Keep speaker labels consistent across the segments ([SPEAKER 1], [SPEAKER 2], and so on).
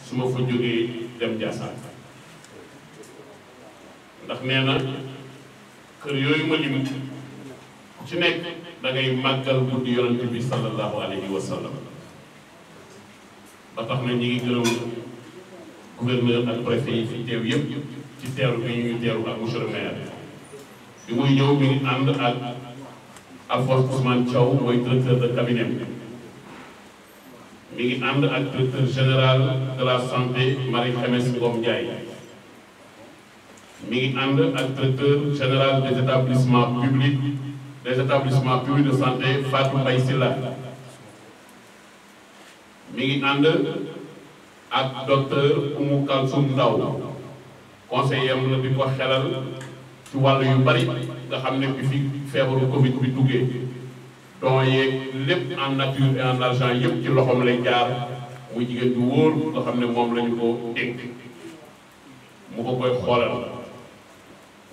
[SPEAKER 1] su ma fa jógee dem Ndiassane ndax nee na kër yooyu ma lim ci nekk da ngay màggal guddi yonent bi sallallahu alayhi wa sallam ba tax na ñi ngi gërëm gouverneur ak préfet yi fi teew yëpp ci teeru bi ñu teeru ak monsieur le maire bi muy ñëw mi ngi ànd ak Alphonse Ousmane Thiaw mooy directeur de cabinet mi ngi ànd ak directeur général de la santé Marie Khemesse Ngom Ndiaye mi ngi ànd ak directeur général des établissements publics de santé Fatou Mbaye Silla mi ngi ànd ak docteur Oumou Kalsoum Ndaw conseiller am la bi ko xelal ci wàll yu bari nga xam ne bi fi feebaru Covid bi duggee don yeeg lépp en nature et en argent yëpp ci loxoom lay jaar muy jigéen bu wóor nga xam ne moom lañu ko dénk mu ko koy xoolal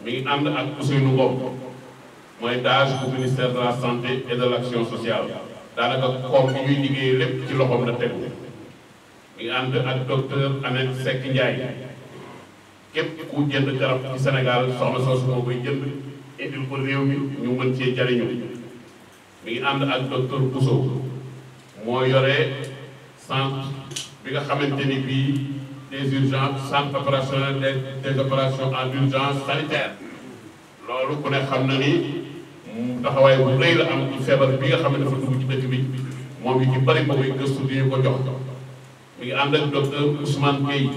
[SPEAKER 1] mi ngi ànd ak Ousseynou Ngom mooy DAGE bu ministère de la santé et de l'action sociale daanaka koom bi ñuy liggéey lépp ci loxoom la tegu mi ngi ànd ak docteur Annette Seck Ndiaye képp ku jënd garab ci Sénégal soxna soosu moo koy jënd indil ko réew mi ñu mën cee jariñu mi ngi ànd ak docteur Bousso moo yore centre bi nga xamante ni bii des urgences centre opérationnel des opérations en urgence sanitaire loolu ku ne xam na ni taxawaay bu rëy la am ci feebar bi nga xam ne dafa dugg ci dëkk bi moom yi ci bari ba muy gëstu di ñu ko jox mi ngi ànd ak docteur Ousmane Gueye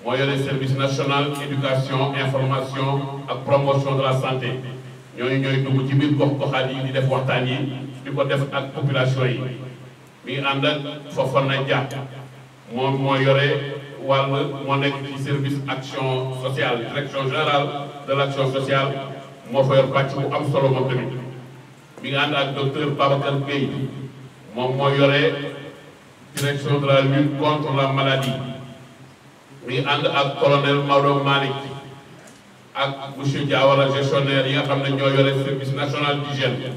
[SPEAKER 1] moo yore service national éducation information ak promotion de la santé ñooñu ñooy dugg ci biir gox-goxaat yi di def waxtaan yi di ko def ak population yi mi ngi ànd ak Fofana Dia moom moo yore wàll moo nekk ci service action sociale direction générale de l'action sociale moo fa yor pàcc bu am solo moom tamit mi ngi ànd ak docteur Babacar Gueye moom moo yore direction de la lutte contre la maladie mi ngi ànd ak colonel Maodo Malick ak monsieur Diawara gestionnaire yi nga xam ne ñoo yore service national d'hygiène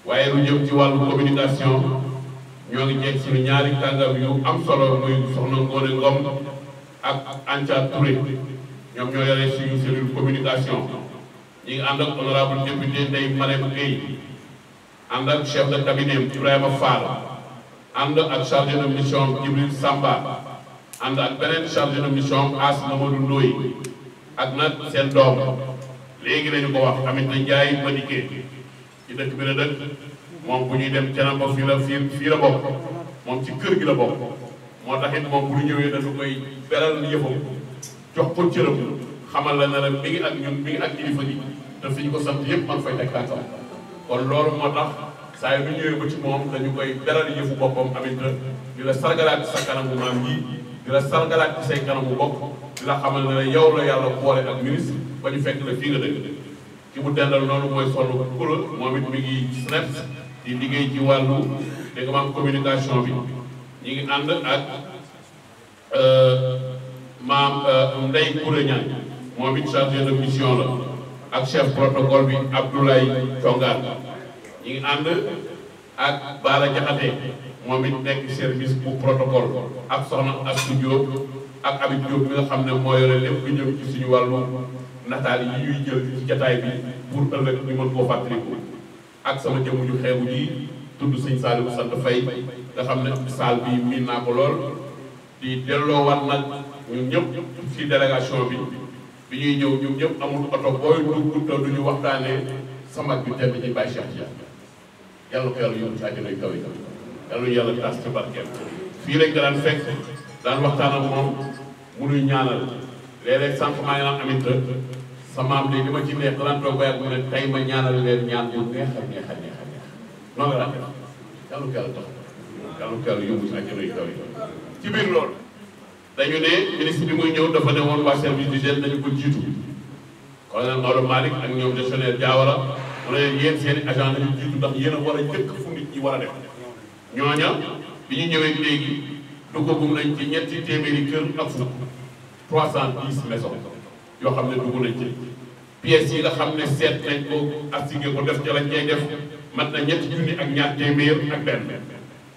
[SPEAKER 1] waaye lu jëm ci wàllu communication ñoo ngi jeeg suñu ñaari kàngam yu am solo muy soxna Ngone Ngom ak Antia Touré ñoom ñoo yore suñu cellule communication ñi ngi ànd ak honorable député Ndeye Marème Gueye ànd ak chef de cabinet Ibrahima Fall ànd ak chargé de mission Djibril Samba ànd ak beneen chargé de mission As Mamadou Ndoye ak nag seen doom léegi lañu ko wax Aminata Ndiaye Madické ci dëkk bi la dëkk moom bu ñuy dem Thiénaba fii la bokk moom ci kër gi la bokk moo tax it moom bu ñu ñëwee dañu koy beral yëfam jox ko cëram xamal la ne la mi ngi ak ñun mi ngi ak kilifa gi te fi ñu ko sant yëpp man fay teg tànkam kon loolu moo tax saa yu ñu ñëwee ba ci moom dañu koy beral yëfu boppam Aminata di la sargalaat sa kanamu maam yi di la sargalaat ci say kanamu bopp di la xamal ne yow la yàlla boole ak ministre ba ñu fekk la fii nga dëkk ki mu dendal noonu mooy solo kula moom it mi ngi SNEPS di liggéey ci wàllu dégg nga maam communication bi ñu ngi ànd ak maam Ndeye Kouré Niang moom it chargé de mission la ak chef protocole bi Abdoulaye Thiongar ñu ngi ànd ak Bara Diakhaté moom it nekk service bu protocole ak soxna Astou Diop ak Habib Diop bi nga xam ne moo yore lépp lu jëm ci suñu wàllu nataal yi ñuy jël ci jataay bi pour ëllëg ñu mën koo fàttaliku ak sama jëmm ju xeebu ji tudd sëñ Saliou sant Faye nga xam ne saal bi miin naa ko lool di delloowaat nag ñun ñëpp ci délégation bi ñuy ñëw ñun ñëpp amul oto booy dugg te duñu waxtaanee sama bi tedd ci Baye Cheikh Dia yàlla ko yàlla yóbbu ci àjjana kaw yi yàlla ñu yàlla tas ci barkeem fii lañ ko daan fekk daan waxtaan ak moom munuy ñaanal léeg-léeg sànq maa ngi naan Aminata sa maam léegi li ma ci neex daan toog ba yàgg mu ne tey ma ñaanal leen ñaan bu neex a neex a neex a neex noonu la daan def yàlla ko yàlla tax yàlla ko yàlla yóbbu ci àjjana kaw yi ci biir loolu dañu ne ministre bi muy ñëw dafa ne woon waa service d'hygiène dañu ko jiitu colonel Maodo Malick ak ñoom gestionnaire Diawara mu ne leen yéen seeni agent nañu jiitu ndax yéen a war a jëkk fu nit ñi war a def ñooña bi ñu ñëwee léegi duggagum nañ ci ñetti téeméeri kër ak fukk 310 maisons yoo xam ne dugg nañ ci pièces yi nga xam ne seet nañ ko assigné ko def ca lañ cay def mat na ñetti junni ak ñaar téeméer ak benn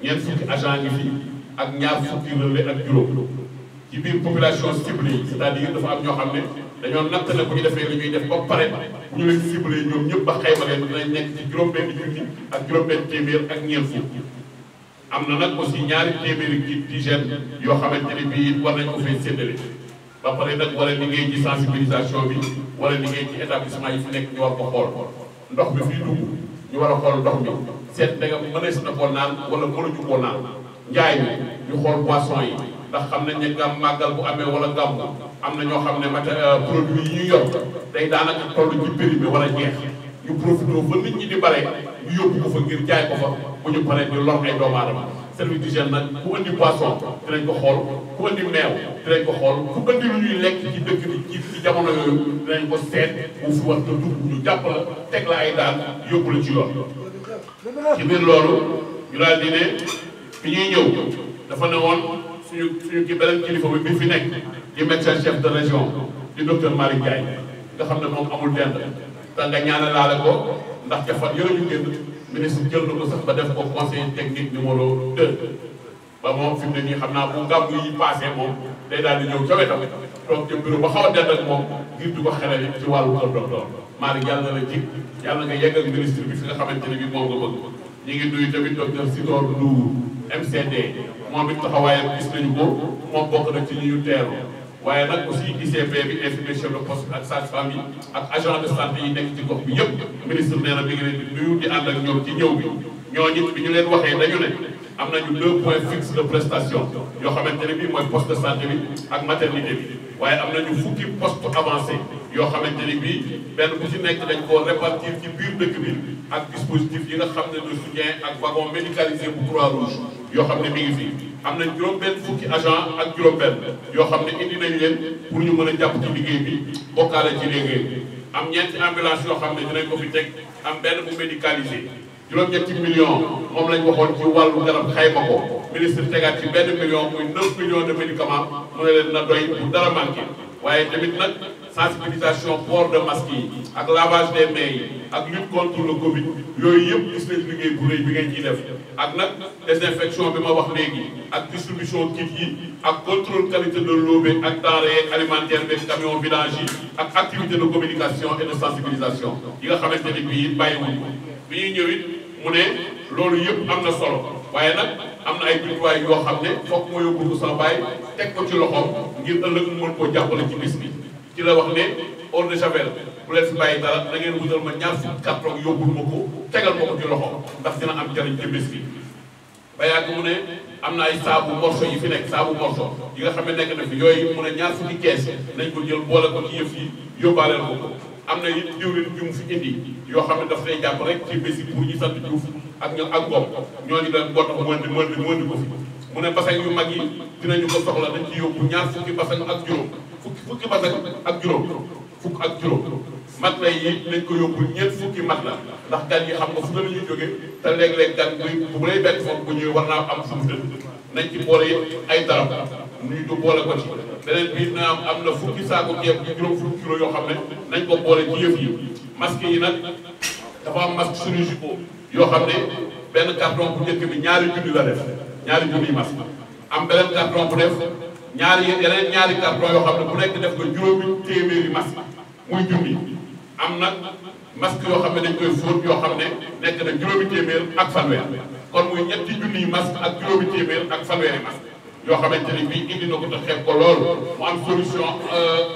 [SPEAKER 1] ñeent fukki agent ngi fi ak ñaar fukki relais ak juróom ci biir population ciblée yi c'est-à-dire dafa am ñoo xam ne dañoo natt ne bu ñu defee li ñuy def ba pare bu ñu leen ciblé ñoom ñëpp ba xayma leen dinañ nekk ci juróom-benn junni ak juróom-benn téeméer ak ñeent fukk. am na nag aussi ñaari téeméeri kit d'hygiène yoo xamante ni bii war nañ ko fay séddale ba pare nag war a liggéey ci sensibilisation bi war a liggéey ci établissement yi fi nekk ñu war ko xool ndox bi fii dugg ñu war a xool ndox mi seet da nga mënees na koo naan wala mënuñu koo naan njaay mi ñu xool boisson yi ndax xam nañ ne gàmm màggal bu amee wala gàmm am na ñoo xam ne produit yi ñu yor day daanaka toll ci périmé wala jeex ñu profité ba nit ñi di bare ñu yóbbu ko fa ngir jaay ko fa bu ñu paree di lor ay doomu aadama service d'hygiène nag ku andi boisson dinañ ko xool ku andi meew dinañ ko xool ku andi lu ñuy lekk ci dëkk bi ci jamono yooyu dinañ ko seet bu fi war a dugg ñu jàpp la teg la ay daan yóbbu la ci yoon. ci biir loolu ñu daal di ne fi ñuy ñëw dafa ne woon suñu ki beneen kilifa bi fi nekk di médecin chef de région di docteur Malick Ndiaye nga xam ne moom amul dend te nga ñaanalaale ko ndax ca fan yooyu ñu génn ministre jël na ko sax ba def ko conseiller technique numéro 2 ba moom fi mu ne nii xam naa bu gàmm yi passé moom day daal di ñëw ca wetam toog ca bureau ba xaw a dend ak moom ngir di ko xelal ci wàllu kër docteur Malick yàlla na la jig yàlla nga yegg ak ministre bi fi nga xamante ne bi moom nga bëgg ñu ngi nuyu tamit docteur Sitor Ndour MCD moom it taxawaayam gis nañu ko moom bokk na ci ñu teeru waaye nag aussi ICP bi infirmier chef de poste ak sage-femme yi ak agent de santé yi nekk ci gox bi yëpp ministre nee na mi ngi leen di nuyu di ànd ak ñoom ci ñëw bi ñooñu bi ñu leen waxee dañu ne am nañu 2 points fixes de prestation yoo xamante ne bii mooy poste de santé bi ak maternité bi waaye am nañu fukki poste avancé yoo xamante ni bii benn bu ci nekk dañ koo répartir ci biir dëkk bi ak dispositif yi nga xam ne de soutien ak wagon médicalisé bu Croix-Rouge yoo xam ne mi ngi fi. am nañ juróom-benn fukki agent ak juróom-benn yoo xam ne indi nañ leen pour ñu mën a jàpp ci liggéey bi bokkaale ci liggéey bi am ñeenti ambulance yoo xam ne dinañ ko fi teg am benn bu médicalisé juróom-ñetti millions moom lañ waxoon ci wàllu garab xayma ko ministre tegaat ci benn million muy 9 millions de médicaments mu ne leen na doy bu dara manqué waaye tamit nag sensibilisation port de masque yi ak lavage des mains yi ak lutte contre le Covid yooyu yëpp gis nañ liggéey bu rëy bi ngeen ciy def ak nag désinfection bi ma wax léegi ak distribution kit yi ak contrôle qualité de l'eau bi ak denrées alimentaires bi camion vidange yi ak activité de communication et de sensibilisation yi nga xamante ni bii bàyyiwuñ ko bi ñuy ñëw it mu ne loolu yëpp am na solo waaye nag am na ay jumtuwaay yoo xam ne foog moo yóbbu ko sama baay teg ko ci loxoom ngir ëllëg mu mën koo jàppale ci bis bi ci la wax ne eau de javel bu leen fi bàyyi dara da ngeen wutal ma ñaar fukki carton yóbbul ma ko tegal ma ko ci loxo ndax dina am jariñ ci bis bi ba yàgg mu ne am na ay saabu morso yi fi nekk saabu morso yi nga xam ne nekk na fi yooyu mu ne ñaar fukki kees nañ ko jël boole ko ci yëf yi yóbbaaleel ko ko am na it diwlin ju mu fi indi yoo xam ne daf lay jàpp rek ci bés yi pour ñu sant Diouf ak ñoom ak Ngom ñooñu dañ boo tax mëndi ko fi mu ne basang yu mag yi dinañu ko soxla dañ ci yóbbu ñaar fukki basang ak juróom fukki basang ak juróom fukk ak juróom mat la yi nañ ko yóbbu ñeent fukki mat la ndax gan yi xam nga fu la ñuy jóge te léeg-léeg gan bu lay bett foofu bu ñuy war naa am fu mu dëkk nañ ci boole ay darab nuy du boole ko ci beneen bi na am na fukki saako ceeb ci juróom fukki kilo yoo xam ne nañ ko boole ci yëf yi masque yi nag dafa am masque chirurgicaux yoo xam ne benn carton bu njëkk bi ñaari junni la def ñaari junni masque am beneen carton bu def yeneen ñaari carton yoo xam ne bu nekk def ko juróomi téeméeri masque muy junni am nag masque yoo xam ne dañ koy fóot yoo xam ne nekk na juróomi téeméer ak fanweer kon muy ñetti junniy masque ak juróomi téeméer ak fanweeri masque yoo xamante ni bii indi na ko te xeeb ko lool mu am solution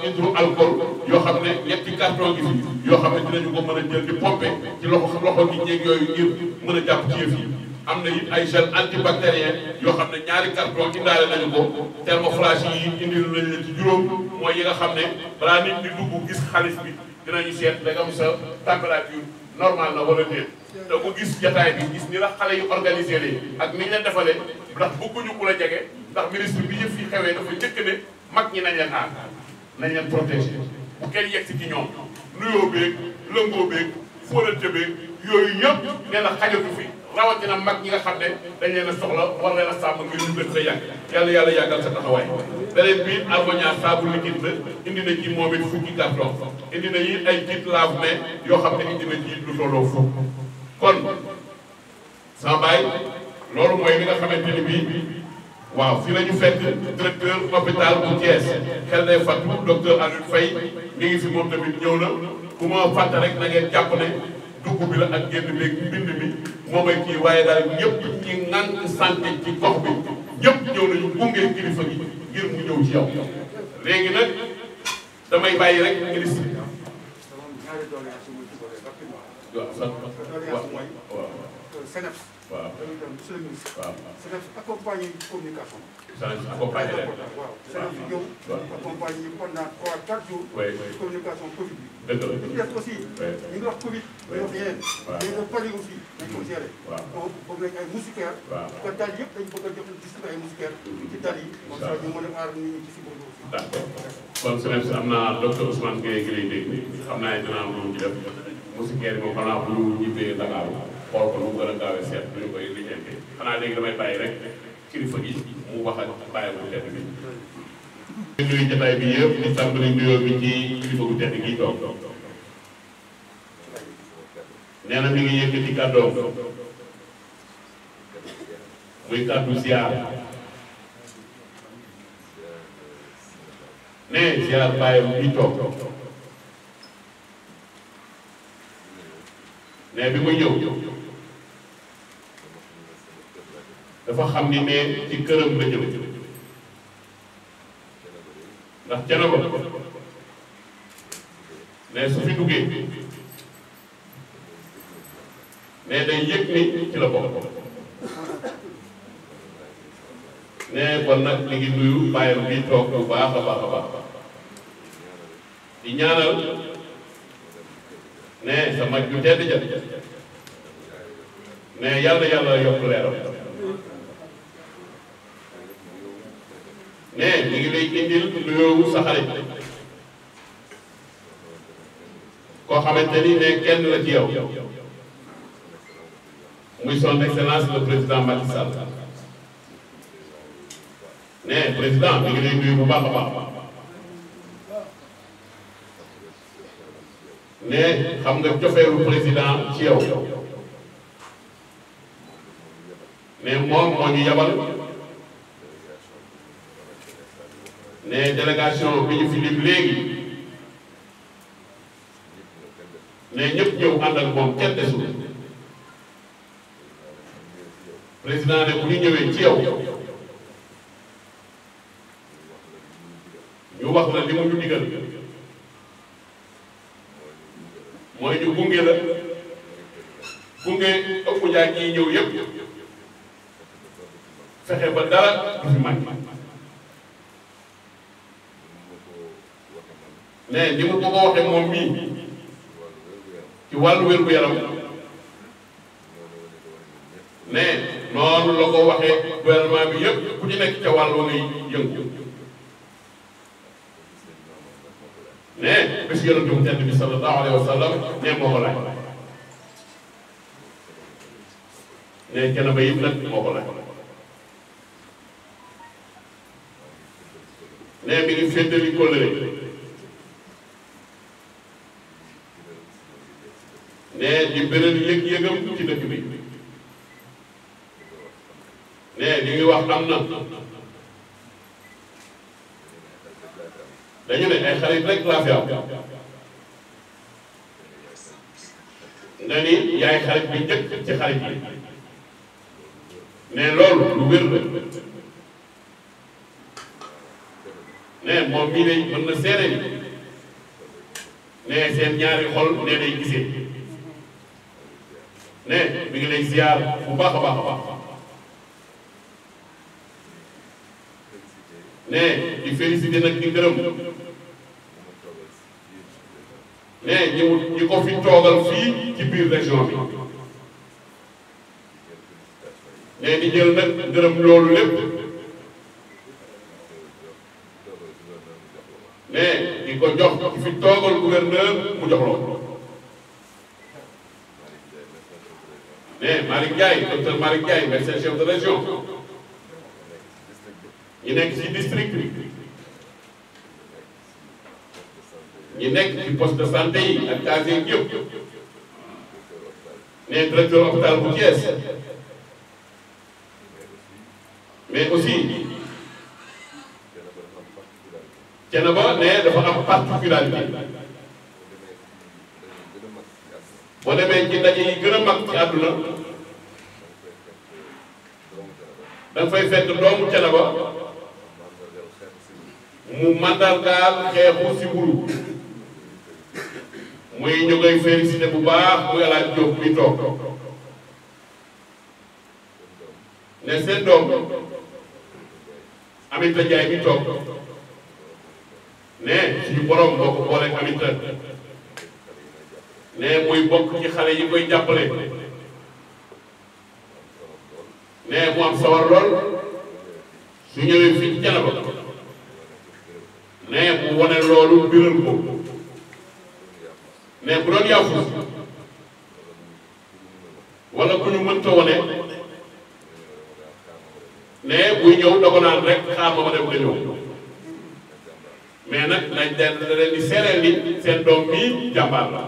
[SPEAKER 1] hydroalcool yoo xam ne ñetti carton gi fi yoo xam ne dinañu ko mën a jël di pomper ci loxo nit ñeeg yooyu ngir mën a jàpp ci yëf yi am na it ay gel antibactérien yoo xam ne ñaari carton indaale nañu ko thermoflash yi indi nañ leen ci juróom mooy yi nga xam ne balaa nit di dugg gis xaalis bi dinañu seet da nga am sa température normale na wala déet te ku gis jataay bi gis ni la xale yu organisé lee ak ni ñu leen defalee ndax bëgguñu ku la jege ndax ministre bi yëf yi xewee dafa njëkk ne mag ñi nañ leen aar nañ leen protégé bu kenn yegg si ci ñoom nuyoo beeg lëngoo beeg fóolante beeg yooyu yëpp nee na xajatu fi rawatina mag ñi nga xam ne dañ leen a soxla war leen a sàmm ngir ñu gën sa yàgg yàlla yàggal sa taxawaay beneen bi Arbonia saabu liquide la indi na ci moom it fukki carton indi na yi ay kit lave-mains yoo xam ne indi na ci lu tolloo fukk kon sama baay loolu mooy li nga xamante ni bii waaw fi la ñu fekk directeur hôpital bu Thiès xel day fàttu docteur Aliou Faye mi ngi fi moom tamit ñëw na ku ma fàtte rek na ngeen jàpp ne dugg bi la ak génn beeg mbind mi moomay kii waaye daal ñëpp ñi ŋànk santé ci gox bi ñëpp ñëw nañu gunge kilifa gi ngir mu ñëw ci yow léegi nag damay bàyyi rek ministre
[SPEAKER 2] CNEPS.
[SPEAKER 1] waaw
[SPEAKER 2] monsieur le ministre.
[SPEAKER 1] waaw
[SPEAKER 2] CNEPS accompagné communication.
[SPEAKER 1] CNEPS accompagné leen.
[SPEAKER 2] waaw CNEPS ñëw. accompagné pendant 3-4 jours.
[SPEAKER 1] oui
[SPEAKER 2] communication Covid bi.
[SPEAKER 1] dëgg la
[SPEAKER 2] ñu def aussi. ñu ngi wax Covid. ñu wax yeneen. waaw mais le pari aussi dañ ko gérer. waaw donc bëgg nañ ay moustiquaires. waaw parce que daal yëpp dañ bëgg a jox distribuer ay moustiquaires. ci dal yi. incha allah ñu mën a aar nit ñi ci si boobu aussi. d' accord
[SPEAKER 1] kon CNEPS am naa docteur Ousmane Gueye gi lay dégg xam naa ne dinaa am lu mu ci def moustiquaires yi moom xanaa bu ñu ñibbee Dakar xool ko nu mu gën a gaawee seet bu ñu koy lijjanti xanaa léegi damay bàyyi rek kilifa gi mu wax ak bàyyi bu tedd bi. ñu nuyu jotaay bi yëpp di tàmbali nuyoo bi ci kilifa bu tedd gi toog nee na mi ngi yëkkati kàddoom muy kàddu ziar ne ziar bàyyam bi toog ne bi muy ñëw dafa xam ni ne ci këram la jëm ndax Thiénaba ne su fi duggee ne day yëg ni ci la bokk ne kon nag li ngi nuyu bàyyam bi toog bu baax a baax a baax di ñaanal ne sa mag ju tedd ja ne yàlla yàlla yokk leeram ne mi ngi lay indil nuyoowu sa xarit koo xamante ni ne kenn la ci yow muy son excellence le président Macky Sall ne président mi ngi lay nuyu bu baax a baax ne xam nga cofeelu président ci yow ne moom moo ñu yabal ne délégation bi ñu fi lim léegi ne ñëpp ñëw ànd ak moom kenn desul président ne bu ñu ñëwee ci yow ñu wax la li mu ñu digal mooy ñu gunge la gunge ëpp njaay ñi ñëw yëpp fexe ba dara du fi manqué ne ni mu ko waxee moom mii ci wàllu wér-gu-yaram ne noonu la ko waxee gouvernement bi yëpp ku ci nekk ca wàllu ngay yëngu ne bés yonent bu tedd bi sallallahu alayhi wa sallam ne moo ko laaj ne Thiénaba yëpp nag moo ko laaj ne mi ngi féddali kóllëre ne di beneen yëg-yëgam ci dëkk bi ne li ngi wax am na dañu ne ay xarit rek laa fi am nga ni yaay xarit bi njëkk ci xarit yi ne loolu lu wér la ne moom mii lay mën na seere ni ne seen ñaari xol ne day gisee ne mi ngi lay ziar bu baax a baax a baax ne di félicité nag di gërëm ne ñi ko fi toogal fii ci biir région bi ne di jël nag gërëm loolu lépp ne di ko jox ci fi toogal gouverneur mu jox loolu ne Malick Ndiaye docteur Malick Ndiaye médecin chef de région ñi nekk ci district bi ñi nekk ci poste de santé yi ak casier yëpp ne directeur hôpital bu Thiès mais aussi Thiénaba ne dafa am particularité boo demee ci ndaje yi gën a mag ci àdduna da nga fay fekk doomu Thiénaba mu mandargaal xeexu si buru muy ñu koy félicité bu baax muy El Hadj Diop mi toog ne seen doom Aminata Ndiaye mi toog ne suñu borom boo ko booleeg Aminata ne muy bokk ci xale yi koy jàppale ne mu am sawar lool su ñëwee fii ci Thiénaba ne mu wane loolu biral ko ne bu doon yaafus wala ku ñu mënta wane ne buy ñëw da ko naan rek xaar ma dem nga ñëw mais nag dañ leen di seereel ni seen doom bii jàmbaar la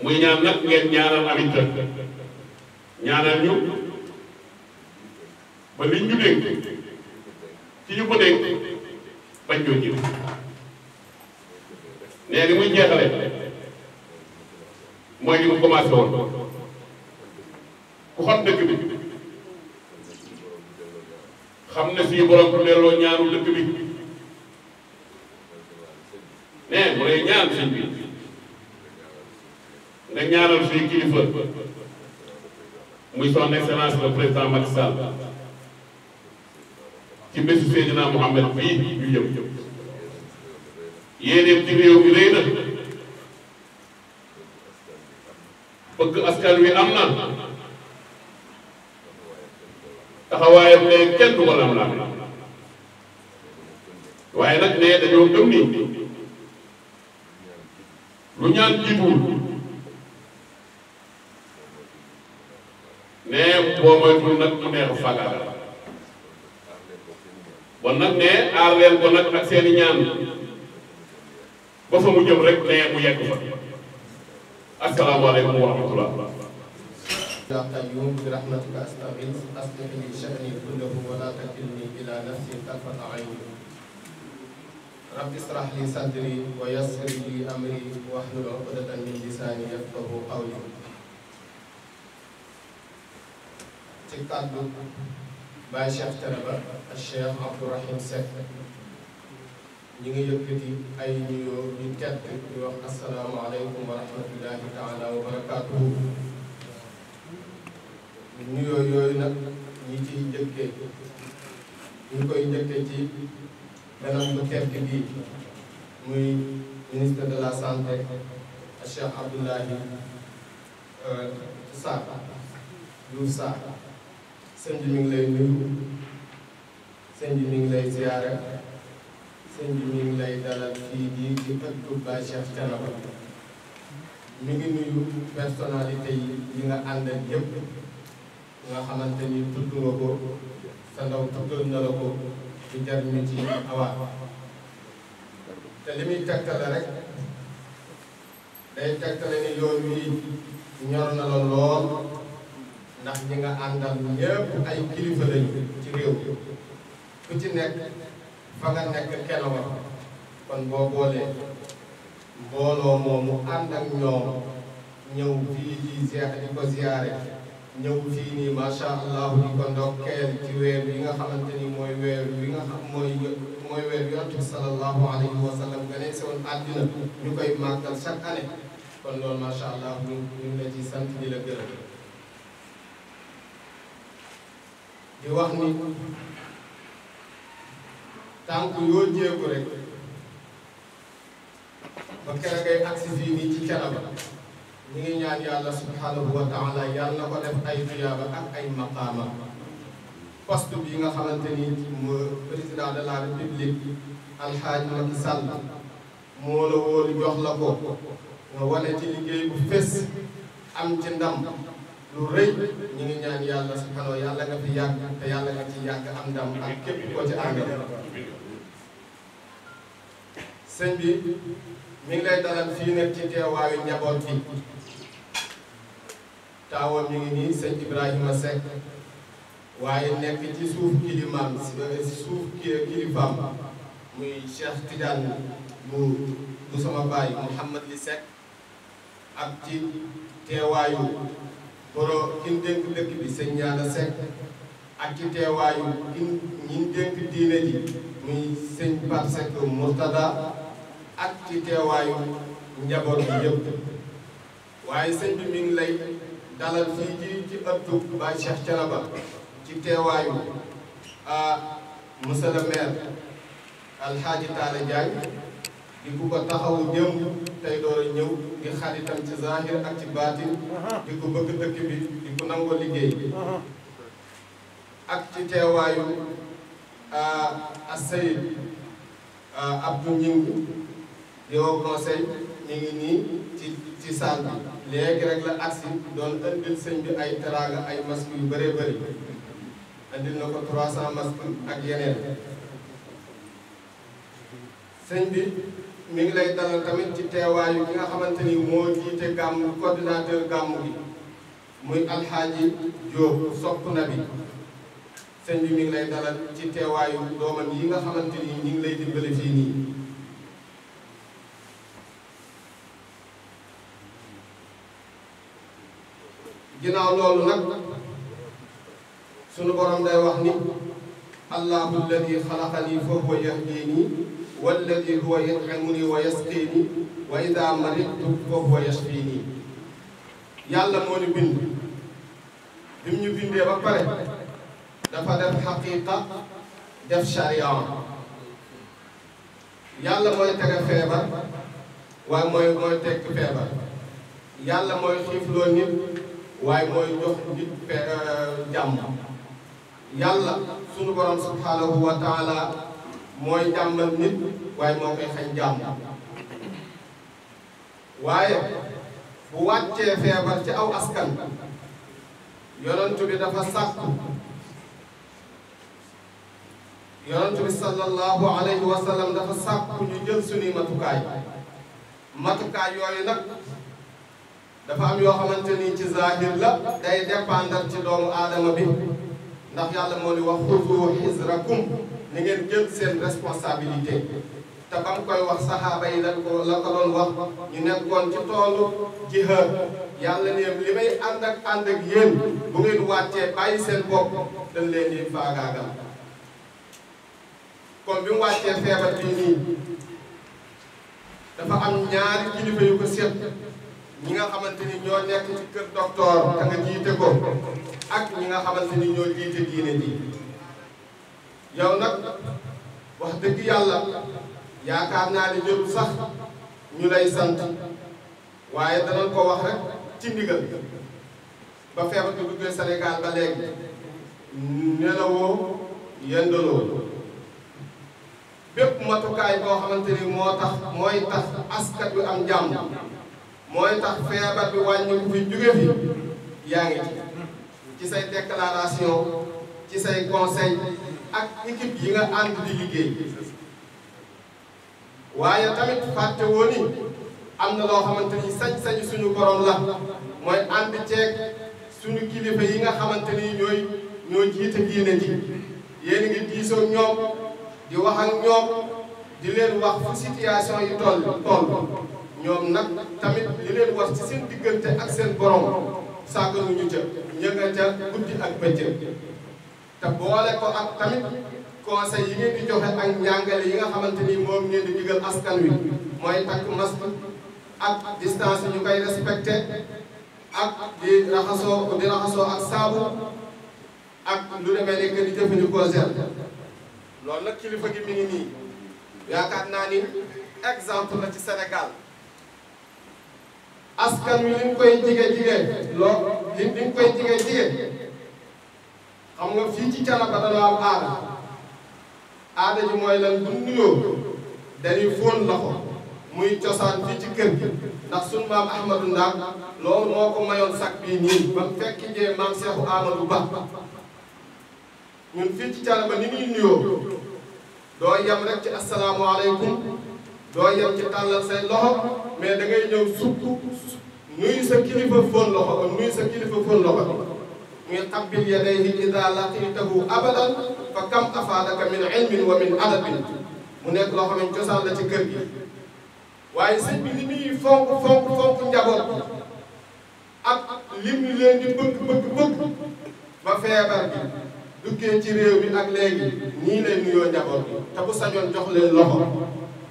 [SPEAKER 1] muy ñaan nag ngeen ñaanal Aminata ñaanal ñu ba liñ ñu dénk ci ñu ko dénk bañ ñoo jiw nee ni muy jeexale mooy li mu commencé woon ku xam dëkk bi xam ne suñu borom bu delloo ñaanu dëkk bi nee mu lay ñaan sëñ bi nga ñaanal suñu kilifa muy son excellence le président Macky Sall ci bésu Seydina Mouhamed bii ñu jëm yéeneem ci réew mi rëy na bëgg askan wi am na taxawaayam ne kenn du ko lam-lam waaye nag ne dañoo gëm ni lu ñaan jiituwul ne boo moytuwul nag mu neex fagaal bon nag ne aar leen ko nag ak seeni ñaan ba fa mu jëm rek ne mu yegg fa asalaamaaleykum wa rahmatullah
[SPEAKER 3] يا قيوم برحمتك أستغيث أصلح لي شأني كله ولا تكلني إلى نفسي طرفة عين رب اشرح لي صدري ويسر لي أمري واحلل عقدة من لساني يفقهوا قولي ci kàddu Baye Cheikh Thiénaba ak Cheikh Abdourahim Seck ñu ngi yëkkati ay nuyoo yu tedd di wax asalaamaaleykum wa rahmatullahi taala wa barakaatuhu nuyoo yooyu nag ñi ciy njëkkee ñu koy njëkkee ci beneen bu tedd bi muy ministre de la santé Cheikh Abdoulaye Sarr Diouf Sarr sëñ bi mi ngi lay nuyu sëñ bi mi ngi lay ziyaare sëñ bi mi ngi lay dalal fii di ëttu Baye Cheikh Thiénaba mi ngi nuyu personnalité yi nga àndal yëpp nga xamante ni tudd nga ko sa ndaw tuddoon na la ko ci jariñu ci awaat te li muy tegtale rek day tegtale ni yoon wi ñor na la lool ndax ñi nga àndal ñëpp ay kilifa lañu ci réew ku ci nekk fa nga nekk kenn wa kon boo boolee mbooloo moomu ànd ak ñoom ñëw fii di ko ziyaare ñëw fii nii macha allah di ko ndokkeel ci weer yi nga xamante ni mooy weer wi nga xam mooy weer bi Yonent bi sallallahu alayhi wa sallam nga ne si woon àddina ñu koy màggal chaque année kon loolu macha allah ñu ngi la ci sant di la gërëm di wax ni tànk yoo jéego rek ba kere ngay agsi fii nii ci Thiénaba ñu ngi ñaan yàlla subhanahu wa taala yàlla na ko def ay tuyaaba ak ay maqaama poste bi nga xamante ni président de la république alxaaji Macky Sall moo la wóolu jox la ko nga wane ci liggéey bu fés am ci ndam lu rëy ñu ngi ñaan yàlla subhanahu yàlla nga fi yàgg te yàlla nga ci yàgg am ndam ak képp ko ci àndal sëñ bi mi ngi lay dalal fii nag ci teewaayu njaboot bi taawam ñu ngi nii sëñ Ibrahima Seck waaye nekk ci suuf kilimaam si suuf kilifaam muy Cheikh Tidiane bu sama baay Mouhamad Li Seck ak ci teewaayu kin dénk dëkk bi sëñ Ñaana Seck ak ci teewaayu ñi dénk diine ji muy sëñ Pape Seck Murtada ak ci teewaayu njaboot bi yëpp waaye sëñ bi mi ngi lay dalal fii ci ëttu Baay Cheikh Thiénaba ci teewaayu monsieur le maire Alxaaji Taala Diagne di ku ko taxawu démb tey door a ñëw di xaritam ci zahir ak ci baatin di ko bëgg dëkk bi di ko nangoo liggéey ak ci teewaayu Assayid Abdou Ñing di au conseil ñu ngi nii ci salle bi léegi rek la agsi doon andil sëñ bi ay teraanga ay masques yu bëree bëri andil na ko 300 masques ak yeneen sëñ bi mi ngi lay dalal tamit ci teewaayu ki nga xamante ni moo jiite gàmm coordinateur gàmm gi muy Alxaaji Jóob sopp na bi sëñ bi mi ngi lay dalal ci teewaayu doomam yi nga xamante ni ñu ngi lay dimbale fii nii ginnaaw loolu nag sunu borom day wax ni allahu alladi xalaqani fa huwa yahdini walladi huwa yut'imuni wa yasqini wa ida maridtu fa huwa yashfini yàlla moo ñu bind bi mu ñu bindee ba pare dafa def xaqiqa def sharia yàlla mooy tege feebar waaye mooy teg feebar yàlla mooy xiifloo nit waaye mooy jox nit jàmm yàlla sunu borom subhanahu wa taala mooy jàmmal nit waaye moo koy xañ jàmm waaye bu wàccee feebar ci aw askan yonent bi dafa sàkku yonent bi sallallahu alayhi wa sallam dafa sàkku ñu jël suñuy matukaay yooyu nag dafa am yoo xamante ni ci zahir la day dépendre ci doomu aadama bi ndax yàlla moo ni wax xuzu xisrakum ni ngeen jël seen responsabilité te ba mu koy wax saxaaba yi la ko doon wax ñu nekkoon ci toolu jihaad yàlla ne li may ànd ak yéen bu ngeen wàccee bàyyi seen bopp dañ leen di faagaagal kon bi mu wàccee feebar bii nii dafa am ñaari kilifa yu ko seet ñi nga xamante ni ñoo nekk ci kër docteur te nga jiite ko ak ñi nga xamante ni ñoo jiite diine ji yow nag wax dëgg yàlla yaakaar naa ne jëru sax ñu lay sant waaye danañ ko wax rek ci ndigal ba feebar bi duggee Sénégal ba léegi nelawoo yendaloo bépp matukaay boo xamante ni mooy tax askan bi am jàmm mooy tax feebar bi wàññi fi jóge fi yaa ngi ci say déclaration ci say conseil ak équipe yi nga ànd di liggéey waaye tamit fàtte woo ni am na loo xamante ni sañ-sañu suñu borom la mooy ànd ceeg suñu kilifa yi nga xamante ni ñoo jiite diine ji yéen ngi diisoo ñoom di wax ak ñoom di leen wax fu situation yi toll ñoom nag tamit li leen wax ci seen diggante ak seen borom sàgganuñu ca ñënga ca guddi ak bëccëg te boole ko ak tamit conseil yi ngeen di joxe ak njàngale yi nga xamante ni moom ngeen di digal askan wi mooy takk masque ak distance yi ñu koy respecté ak di raxasoo ak saabu ak lu demee nekk di jëfandikoo gel loolu nag kilifa gi mi ngi nii yaakaar naa ni exemple la ci Sénégal askan wi li ñu koy jige xam nga fii ci Thiénaba dañoo am aada ji mooy lan bu nuyoo dañuy fóon loxo muy cosaan fii ci kër gi ndax sunu maam Ahmadou Ndak loolu moo ko mayoon sac bii nii ba mu fekk jee maam Seexu Amadou Ba ñun fii ci Thiénaba ni ñuy nuyoo doo yem rek ci asalaamaaleykum doo yem ci tàllal say loxo mais da ngay ñëw sukk nuyu sa kilifa fóon loxo muy qabbil yadayhi ida laqitahu abadan fa kam afaadaka min ilmin wa min adabin mu nekk loo xam ne cosaan la ci kër gi waaye sëñ bi li muy fonk njaboot bi ak lim ñu leen di bëgg ba feebar bi duggee ci réew mi ak léegi nii lay nuyoo njaboot bi te bu sañoon jox leen loxo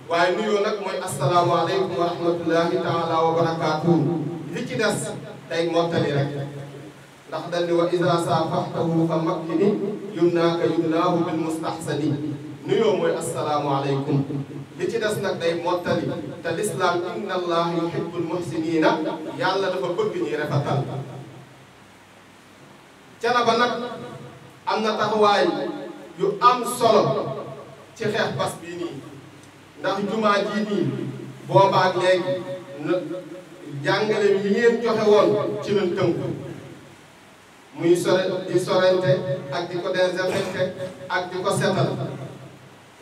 [SPEAKER 3] waaye nuyoo nag mooy asalaamaaleykum wa rahmatullahi taala wa barakaatuhu li ci des day mottali rek ndax dañ ni wa iza saafaxtahu fa makkini yumnaaka yumnaahu bil mustahsani nuyoo mooy asalaamaaleykum li ci des nag day mottali te l'islam inna allah yuhibbul muhsinina yàlla dafa bëgg ñuy rafetal Thiénaba nag am na taxawaay yu am solo ci xeex bas bii nii ndax jumaa jii nii boobaak léegi jàngale yi ngeen joxe woon ci lañ tënku muy di sorente ak di ko désinfecté ak di ko setal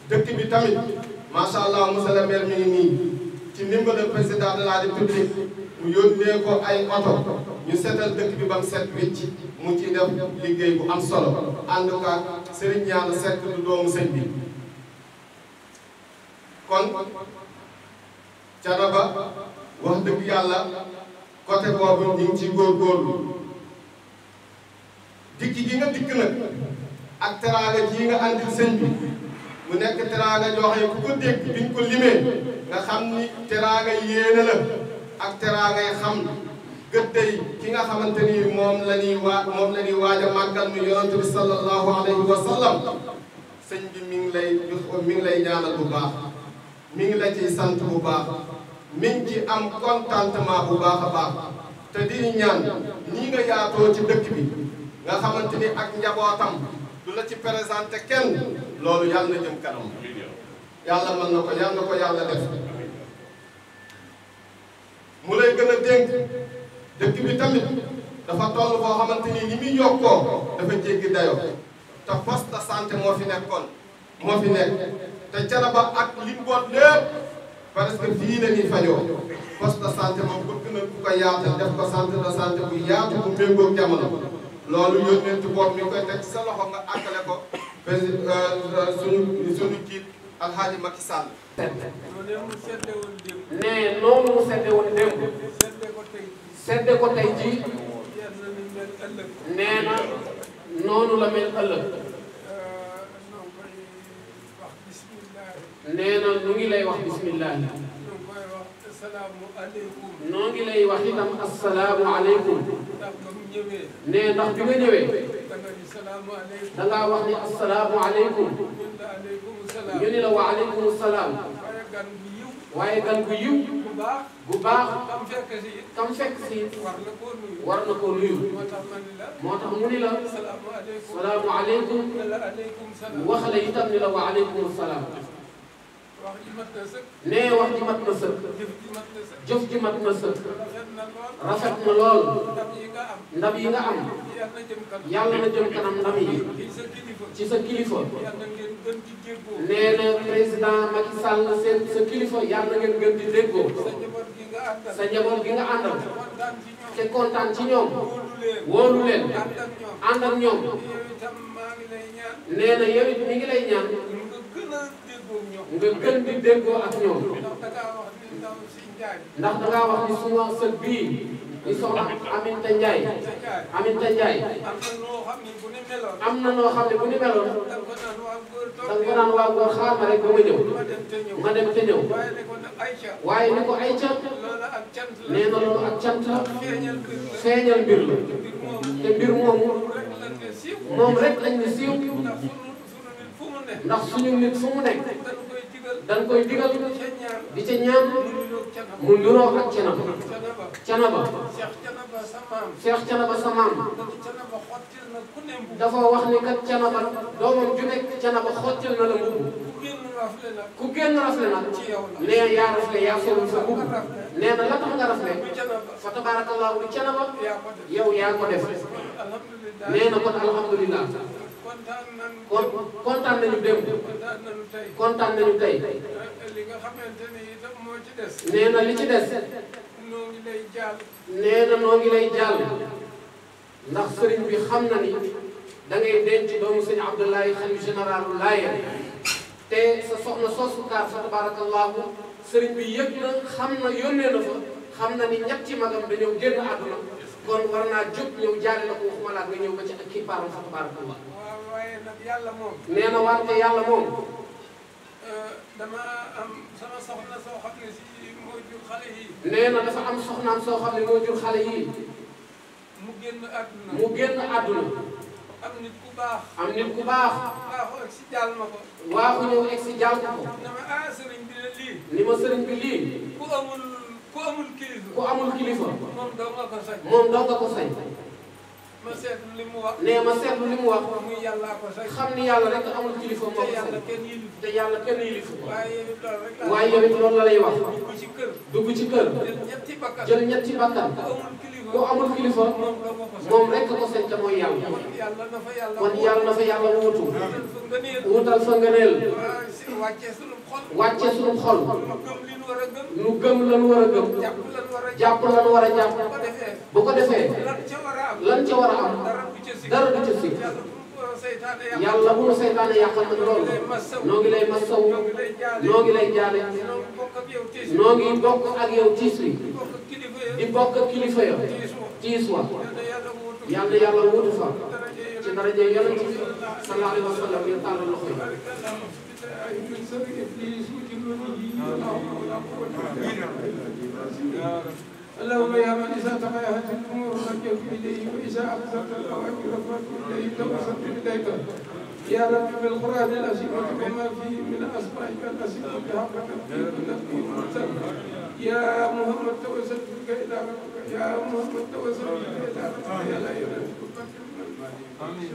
[SPEAKER 3] dëkk bi tamit macha allah monsieur le maire mi ngi nii ci ndimbalal président de la république mu yónnee ko ay oto ñu setal dëkk bi ba mu set wicc mu ci def liggéey bu am solo ànd ko ak Serigne Ñaan Seck du doomu sëñ bi kon Thiénaba wax dëgg yàlla côté boobu ñu ngi ciy góorgóorlu dikk gi nga dikk nag ak teraanga ji nga andil sëñ bi mu nekk teraanga joo xam ne ku ko dégg biñ ko limee nga xam ni teraanga yéene la ak teraanga yi xam gëddey ki nga xamante ni moom la ñuy waaj a màggal mu yonent bi sallallahu alayhi wa sallam sëñ bi mi ngi lay ñaanal bu baax mi ngi la ciy sant bu baax mi ngi ci am contentement bu baax a baax te di ñaan nii nga yaatoo ci dëkk bi nga xamante ni ak njabootam du la ci présenté kenn loolu yàlla na jëm kanam yàlla mën na ko yàlla def mu lay gën a dénk dëkk bi tamit dafa toll foo xamante ni muy yokkoo dafa jéggi dayoo te poste de santé moo fi nekk te Thiénaba ak li mu boot lépp parce que fii la ñuy fajoo poste de santé moom bëgg na ku ko yaatal def ko centre de santé bu yaatu bu méngoog jamono loolu yónnee ci bopp mi koy teg sa loxo nga àggale ko suñu jiit Alxaaji Macky Sall.
[SPEAKER 4] ne noonu mu sedde woon démb sedde ko tey jii nee na noonu la mel ëllëg nee na nu ngi lay wax bismillah noo ngi lay wax itam assalaamu aleykum ne ndax bi nga ñëwee da ngaa wax ni assalaamu aleykum ñu ni la wa aleykum salaam waaye gan gu yiw bu baax kam fekk si war na koo nuyu moo tax mu ni la salaamu aleykum wax la itam ni la wa aleykum salaam nee wax ji mat na sëkk jëf ji mat na sëkk rafet na lool ndam yi nga am yàlla na jëm kanam ndam yi ci sa kilifa nee na président Macky Sall sa kilifa yàlla na ngeen gën di déggoo sa njaboot gi nga àndal te kontaan ci ñoom wóolu leen ànd ak ñoom nee na yow it mi ngi lay ñaan nga gën di déggoo ak ñoom ndax dangaa wax ni suma sët bii di soxna Aminta Ndiaye am na noo xam ne bu ni meloon danga ko naan waa góor xaar ma rek ba ma ñëw ma dem te ñëw waaye ni ko ay cant nee na loolu ak cant la feeñal mbir la te mbir moomu moom rek lañ ne siiw ndax suñu nit fu mu nekk dañ koy digal di ca ñaan mu niroo ak Thiénaba Cheikh Thiénaba sa maam dafa wax ni kat Thiénaba doomam ju nekk Thiénaba xottil na la mbubb ku génn rafle nag nee yaa rafle yaa solul sa mbubb nee na la tax nga rafle fa tabarakallahu di Thiénaba yow yaa ko def nee na kon alhamdulillah kon kontaan nañu démb kontaan nañu tey nee na li ci des nee na noo ngi lay jàll ndax sëriñ bi xam na ni da ngay denc doomu sëñ Abdoulaye xalifa général Laayeen te sa soxna soosu kaar fa tabarakallahu sëriñ bi yëg na xam na yónnee na fa xam na ni ñetti magam dañoo génn àdduna kon war naa jóg ñëw jaale la ko waxuma laa nga ñëw ba ci ak kii paaram fa tabarakallah.
[SPEAKER 5] waaw waaye nag yàlla moom.
[SPEAKER 4] nee na wante yàlla moom.
[SPEAKER 5] dama am sama soxna soo xam ne si moo jur xale yi.
[SPEAKER 4] nee na dafa am soxnaam soo xam ne moo jur xale yi.
[SPEAKER 5] mu génn àdduna.
[SPEAKER 4] mu génn àdduna.
[SPEAKER 5] am nit ku baax.
[SPEAKER 4] am nit ku baax.
[SPEAKER 5] waaxu egg si jàll ma ko.
[SPEAKER 4] waaxu ñëw egg si jàll ko.
[SPEAKER 5] dama sëriñ bi ne lii.
[SPEAKER 4] ni ma sëriñ bi lii.
[SPEAKER 5] ku amul kilifa.
[SPEAKER 4] ku amul kilifa.
[SPEAKER 5] moom doo nga ko sañ.
[SPEAKER 4] moom doo nga ko sañ.
[SPEAKER 5] ma seetlu li mu wax.
[SPEAKER 4] nee ma seetlu li mu wax.
[SPEAKER 5] muy yàllaa ko sañ.
[SPEAKER 4] xam ni yàlla rek amul kilifa moo ko sañ.
[SPEAKER 5] te yàlla kenn yilif.
[SPEAKER 4] te yàlla kenn yilif.
[SPEAKER 5] waaye yow it loolu
[SPEAKER 4] waaye yow it loolu
[SPEAKER 5] rek
[SPEAKER 4] la lay wax.
[SPEAKER 5] dugg ci kër.
[SPEAKER 4] dugg ci kër.
[SPEAKER 5] jël ñetti bakkan.
[SPEAKER 4] jël ñetti bakkan. ku amul kilifa. moom rek ko sañ te mooy yàlla. kon yàlla na fa yàlla wuutu. wuutal fa ngëneel. wàcce sunu xol. nu gëm lan war a gëm. jàpp lan war a jàpp. bu ko defee. lan ca war a am. dara du ca sikk. yàlla bu nu seytaane yàqal nag loolu. noo ngi lay masaw. noo ngi lay jaale. noo ngi bokk ak yow tiis wi. di bokk ak kilifa ya. tiis wa. yàlla yàlla wuutu fa. ci daraja yonent bi sallallahu alayhi wa sallam ñu tàllal loxo yi.
[SPEAKER 5] اللهم يا من إذا تغيرت الأمور رجعت إليه وإذا أقدرت الأوامر رفعت إليه توسلت إليك يا رب بالقرآن العظيم وما فيه من أسمائك العظيم بحق تبقيك نبي مرسل يا محمد توسلت بك إلى ربك يا محمد توسلت بك إلى ربك يا لا يرد آمين.